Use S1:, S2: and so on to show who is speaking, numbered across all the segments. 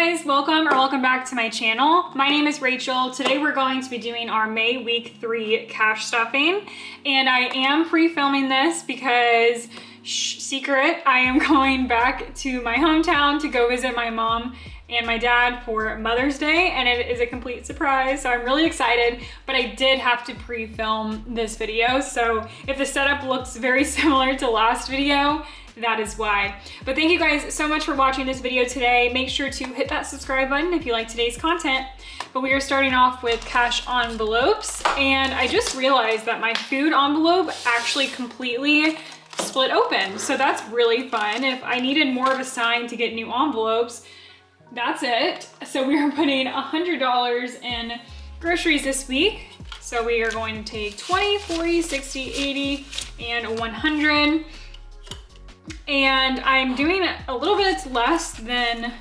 S1: guys, welcome back to my channel. My name is Rachel. Today we're going to be doing our May week 3 cash stuffing, and I am pre-filming this because, secret, I am going back to my hometown to go visit my mom and my dad for Mother's Day, and it is a complete surprise, so I'm really excited, but I did have to pre-film this video, so if the setup looks very similar to last video, that is why. But thank you guys so much for watching this video today. Make sure to hit that subscribe button if you like today's content. But we are starting off with cash envelopes, and I just realized that my food envelope actually completely split open, so that's really fun. If I needed more of a sign to get new envelopes, that's it. So we are putting $100 in groceries this week. So we are going to take 20, 40, 60, 80, and 100. And I'm doing a little bit less than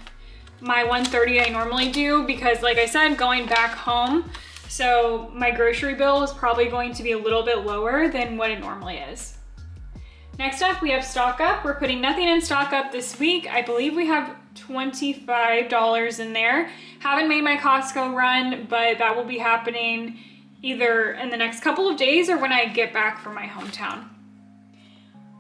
S1: my 130 I normally do because, like I said, going back home, so my grocery bill is probably going to be a little bit lower than what it normally is. Next up, we have stock up. We're putting nothing in stock up this week. I believe we have $25 in there. Haven't made my Costco run, but that will be happening either in the next couple of days or when I get back from my hometown.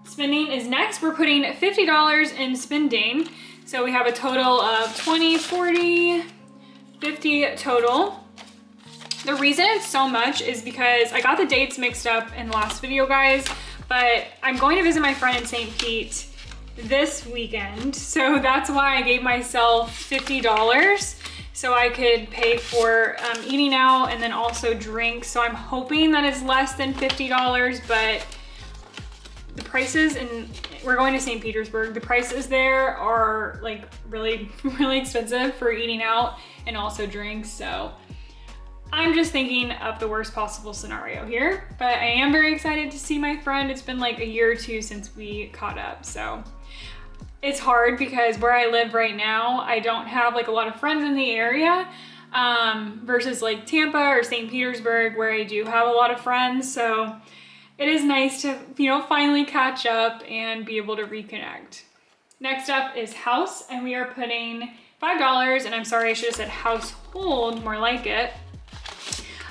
S1: Spending is next. We're putting $50 in spending. So we have a total of 20, 40, 50 total. The reason it's so much is because I got the dates mixed up in the last video, guys, but I'm going to visit my friend in St. Pete this weekend. So that's why I gave myself $50 so I could pay for eating out and then also drinks. So I'm hoping that it's less than $50, but the prices, and we're going to St. Petersburg, the prices there are like really expensive for eating out and also drinks. So I'm just thinking of the worst possible scenario here, but I am very excited to see my friend. It's been like a year or two since we caught up. So it's hard because where I live right now, I don't have like a lot of friends in the area versus like Tampa or St. Petersburg where I do have a lot of friends. So it is nice to, finally catch up and be able to reconnect. Next up is house, and we are putting $5, and I'm sorry, I should have said household, more like it.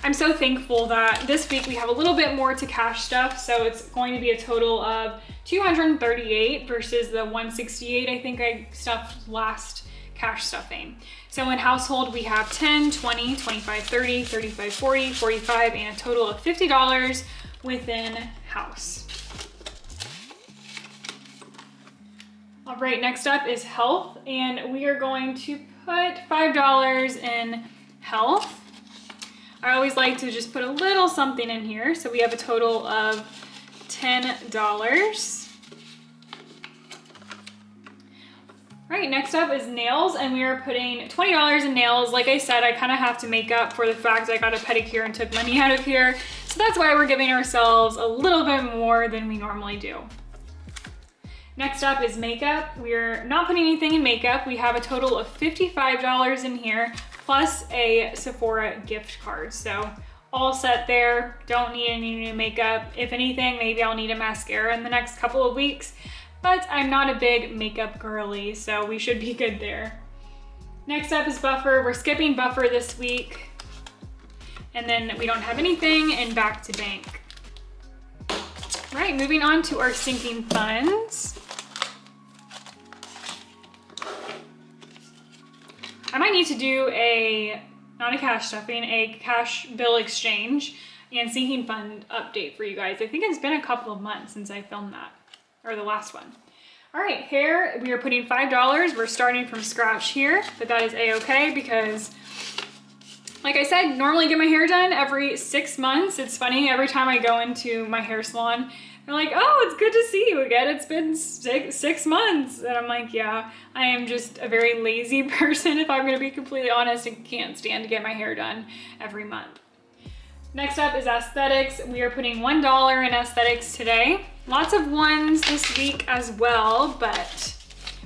S1: I'm so thankful that this week we have a little bit more to cash stuff, so it's going to be a total of $238 versus the $168 I think I stuffed last cash stuffing. So in household, we have 10, 20, 25, 30, 35, 40, 45, and a total of $50 within house. All right, next up is health, and we are going to put $5 in health. I always like to just put a little something in here, so we have a total of $10. All right, next up is nails, and we are putting $20 in nails. Like I said, I kind of have to make up for the fact I got a pedicure and took money out of here. So that's why we're giving ourselves a little bit more than we normally do. Next up is makeup. We're not putting anything in makeup. We have a total of $55 in here, plus a Sephora gift card. So all set there. Don't need any new makeup. If anything, maybe I'll need a mascara in the next couple of weeks, but I'm not a big makeup girly, so we should be good there. Next up is buffer. We're skipping buffer this week. And then we don't have anything in back to bank. All right, moving on to our sinking funds. I might need to do not a cash stuffing, a cash bill exchange and sinking fund update for you guys. I think it's been a couple of months since I filmed that, or the last one. All right, hair, we are putting $5. We're starting from scratch here, but that is a-okay because, like I said, normally get my hair done every 6 months. It's funny, every time I go into my hair salon, they're like, oh, it's good to see you again. It's been six months. And I'm like, yeah, I am just a very lazy person, if I'm gonna be completely honest, and can't stand to get my hair done every month. Next up is aesthetics. We are putting $1 in aesthetics today. Lots of ones this week as well, but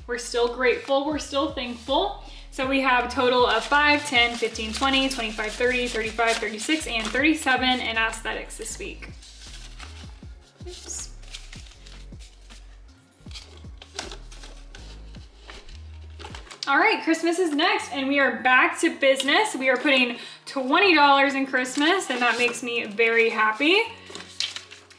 S1: we're still grateful, we're still thankful. So we have a total of 5, 10, 15, 20, 25, 30, 35, 36, and 37 in aesthetics this week. Oops. All right, Christmas is next and we are back to business. We are putting $20 in Christmas and that makes me very happy.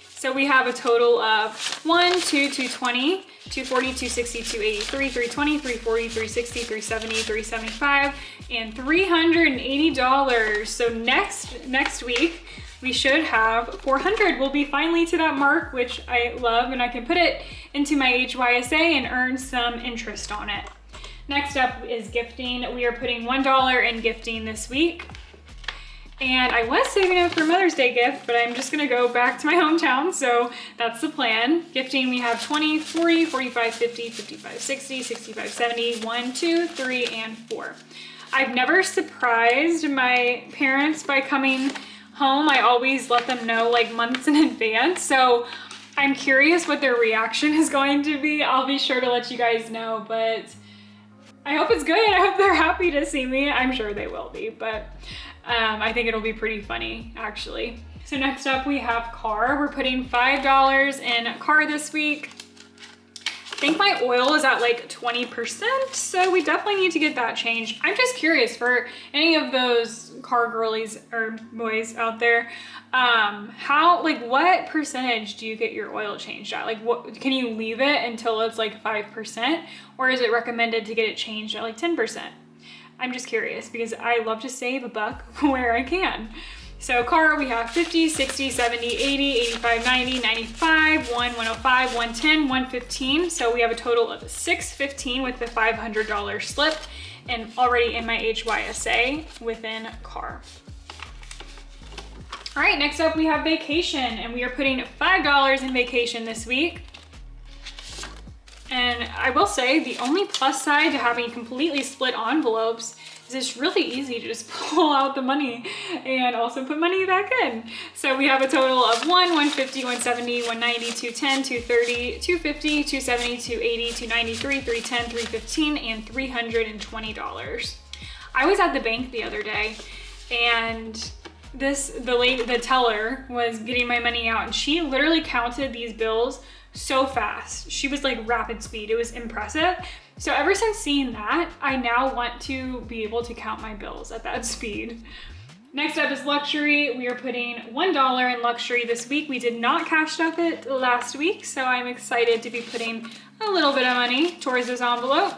S1: So we have a total of 220, 240, 260, 280, 320, 340, 360, 370, 375, and $380. So next week, we should have 400. We'll be finally to that mark, which I love, and I can put it into my HYSA and earn some interest on it. Next up is gifting. We are putting $1 in gifting this week. And I was saving up for Mother's Day gift, but I'm just gonna go back to my hometown, so that's the plan. Gifting, we have 20, 40, 45, 50, 55, 60, 65, 70, 1, 2, 3, and 4. I've never surprised my parents by coming home. I always let them know like months in advance, so I'm curious what their reaction is going to be. I'll be sure to let you guys know, but I hope it's good. I hope they're happy to see me. I'm sure they will be, but I think it'll be pretty funny, actually. So next up we have car. We're putting $5 in car this week. I think my oil is at like 20%, so we definitely need to get that changed. I'm just curious for any of those car girlies or boys out there, what percentage do you get your oil changed at? Like, what can you leave it until it's like 5%, or is it recommended to get it changed at like 10%? I'm just curious because I love to save a buck where I can. So car, we have 50, 60, 70, 80, 85, 90, 95, 105, 110, 115. So we have a total of 615 with the $500 slip and already in my HYSA within car. All right, next up we have vacation and we are putting $5 in vacation this week. And I will say the only plus side to having completely split envelopes is it's really easy to just pull out the money and also put money back in. So we have a total of 150, 170, 190, 210, 230, 250, 270, 280, 293, 310, 315, and $320. I was at the bank the other day and the teller was getting my money out and she literally counted these bills so fast. She was like rapid speed. It was impressive. So ever since seeing that, I now want to be able to count my bills at that speed. Next up is luxury. We are putting $1 in luxury this week. We did not cash stuff it last week, so I'm excited to be putting a little bit of money towards this envelope.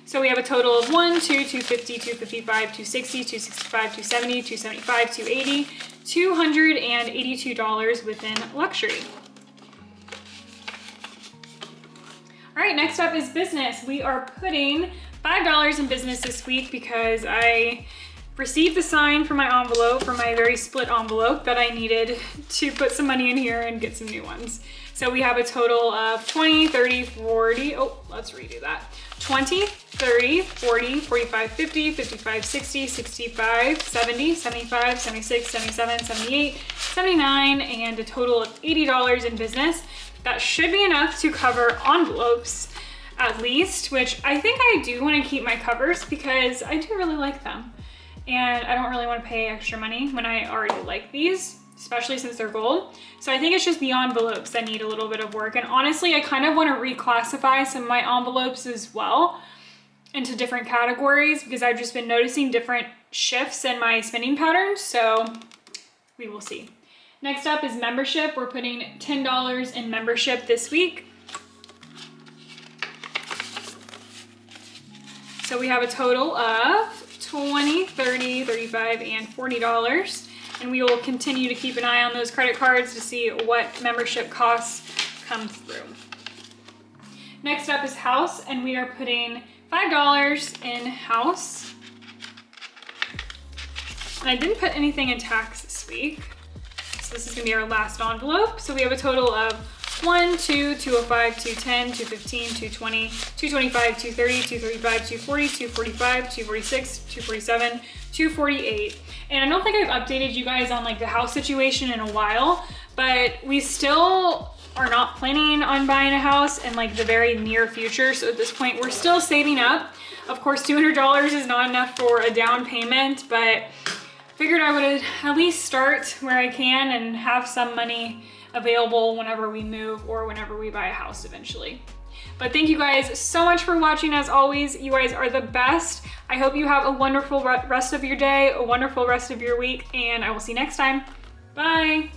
S1: So we have a total of 1, 2, 250, 255, 260, 265, 270, 275, 280, $282 within luxury. All right, next up is business. We are putting $5 in business this week because I received the sign for my envelope, for my very split envelope that I needed to put some money in here and get some new ones. So we have a total of 20, 30, 40, let's redo that. 20, 30, 40, 45, 50, 55, 60, 65, 70, 75, 76, 77, 78, 79, and a total of $80 in business. That should be enough to cover envelopes at least, which I think I do want to keep my covers because I do really like them. And I don't really want to pay extra money when I already like these, especially since they're gold. So I think it's just the envelopes that need a little bit of work. And honestly, I kind of want to reclassify some of my envelopes as well into different categories because I've just been noticing different shifts in my spending patterns. So we will see. Next up is membership. We're putting $10 in membership this week. So we have a total of $20, $30, $35, and $40. And we will continue to keep an eye on those credit cards to see what membership costs come through. Next up is house, and we are putting $5 in house. And I didn't put anything in tax this week. So this is gonna be our last envelope. So we have a total of 1, 2, 205, 210, 215, 220, 225, 230, 235, 240, 245, 246, 247, 248. And I don't think I've updated you guys on like the house situation in a while, but we still are not planning on buying a house in like the very near future. So at this point, we're still saving up. Of course, $200 is not enough for a down payment, but figured I would at least start where I can and have some money available whenever we move or whenever we buy a house eventually. But thank you guys so much for watching. As always, you guys are the best. I hope you have a wonderful rest of your day, a wonderful rest of your week, and I will see you next time. Bye.